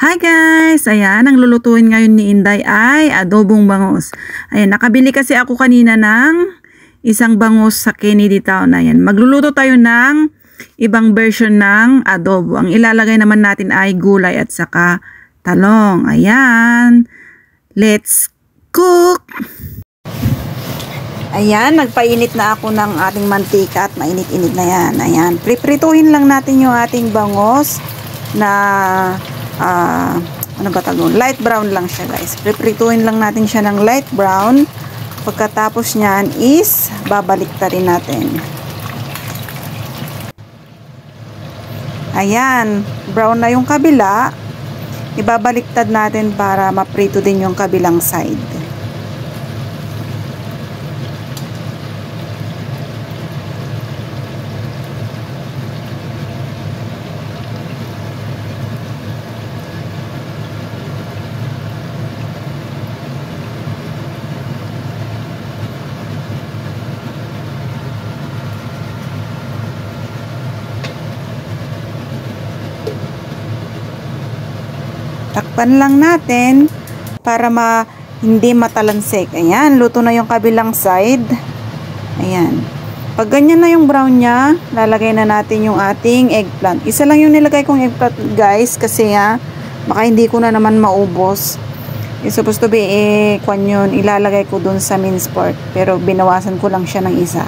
Hi guys! Ayan, ang lulutuin ngayon ni Inday ay adobong bangus. Ayan, nakabili kasi ako kanina ng isang bangus sa Kennedy Town. Ayan, magluluto tayo ng ibang version ng adobo. Ang ilalagay naman natin ay gulay at saka talong. Ayan, let's cook! Ayan, nagpainit na ako ng ating mantika at mainit-init na yan. Ayan, priprituhin lang natin yung ating bangus na ano ba tawag? Light brown lang siya guys. Priprituhin lang natin siya ng light brown. Pagkatapos niyan is babaliktarin natin. Ayan, brown na yung kabila. Ibabaliktad natin para maprito din yung kabilang side. Takpan lang natin para hindi matalansik. Ayan, luto na yung kabilang side. Ayan. Pag ganyan na yung brown niya, lalagay na natin yung ating eggplant. Isa lang yung nilagay kong eggplant guys kasi baka hindi ko na naman maubos. It's supposed to be kwan yun, ilalagay ko dun sa minced pork. Pero binawasan ko lang siya ng isa.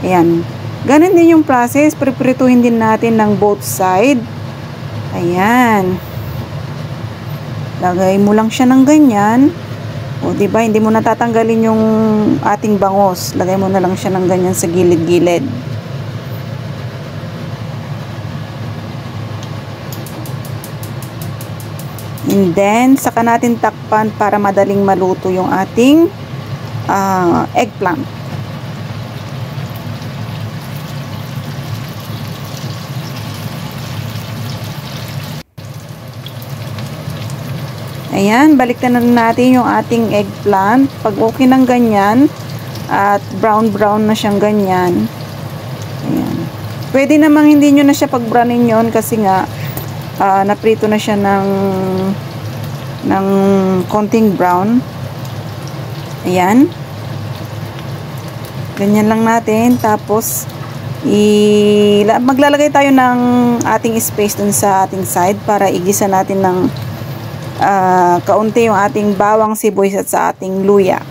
Ayan. Ganun din yung process. Priprituhin din natin ng both side. Ayan. Lagay mo lang siya ng ganyan. O, diba? Hindi mo natatanggalin yung ating bangus. Lagay mo na lang siya ng ganyan sa gilid-gilid. And then, saka natin takpan para madaling maluto yung ating eggplant. Ayan, baliktan na natin yung ating eggplant. Pag okay ng ganyan, at brown-brown na siyang ganyan. Ayan. Pwede namang hindi nyo na siya pag-brownin yun kasi nga, naprito na siya ng konting brown. Ayan. Ganyan lang natin. Tapos, maglalagay tayo ng ating space dun sa ating side para igisa natin ng kaunti yung ating bawang sibuyas at sa ating luya.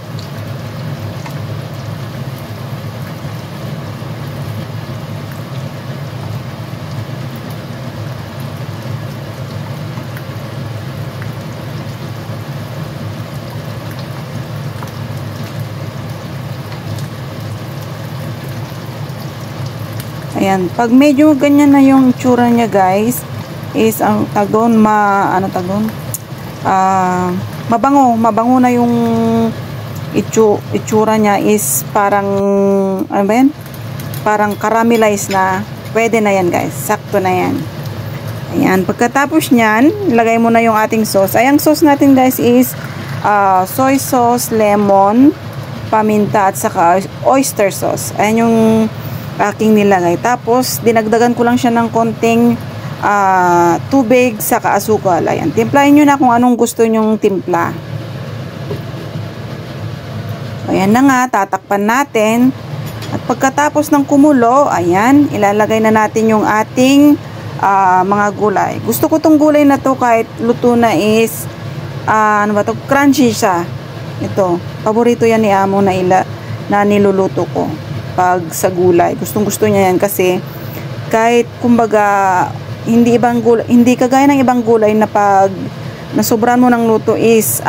Ayan, pag medyo ganyan na yung tsura niya guys, is ang tagon mabango na yung itsura niya, is parang ano ba yan? Parang caramelize na. Pwede na yan guys, sakto na yan. Ayan, pagkatapos nyan, lagay mo na yung ating sauce. Ay, ang sauce natin guys is soy sauce, lemon, paminta at saka oyster sauce. Ayan yung aking nilagay. Tapos dinagdagan ko lang siya ng konting tubig saka asukal. Ayan, timplahin nyo na kung anong gusto nyong timpla. Ayan na nga, tatakpan natin. At pagkatapos ng kumulo, ayan, ilalagay na natin yung ating mga gulay. Gusto ko tong gulay na to kahit luto na is ano ba to, crunchy siya. Ito, paborito yan ni Amo na niluluto ko pag sa gulay. Gustong gusto niya yan kasi kahit kumbaga hindi kagaya ng ibang gulay na pag nasobran mo ng luto is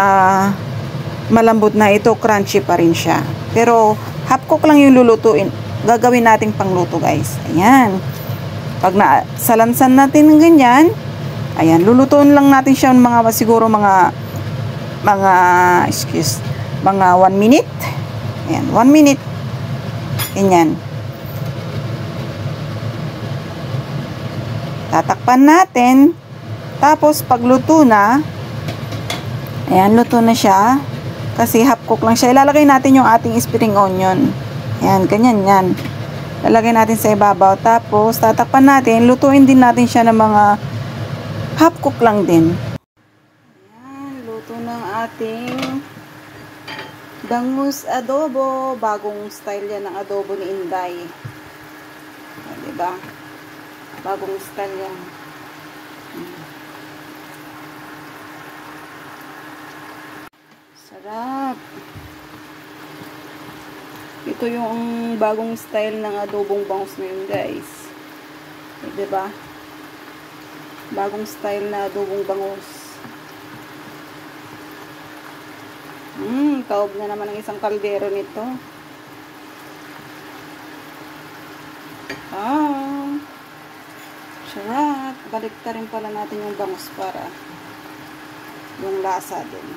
malambot na, ito crunchy pa rin siya. Pero half cook lang yung lulutuin. Gagawin nating pangluto guys. Ayan. Pag salansan natin ng ganyan, ayan, lulutuin lang natin siya siguro mga 1 minute. Ayan, 1 minute. Ganyan. Tatakpan natin. Tapos pag luto na, ayan, luto na siya. Kasi half cook lang siya. Ilalagay natin yung ating spring onion. Ayan, ganyan yan. Lalagay natin sa ibabaw. Tapos tatakpan natin. Lutuin din natin siya ng mga half cook lang din. ating bangus adobo. Bagong style yan ng adobo ni Inday. Diba? Bagong style yan. Sarap. Ito yung bagong style ng adobong bangus ngayon, guys. Diba? Bagong style na adobong bangus. Kaob na naman ang isang kaldero nito. Sarap. Balik ta rin pala natin yung bangus para yung lasa din.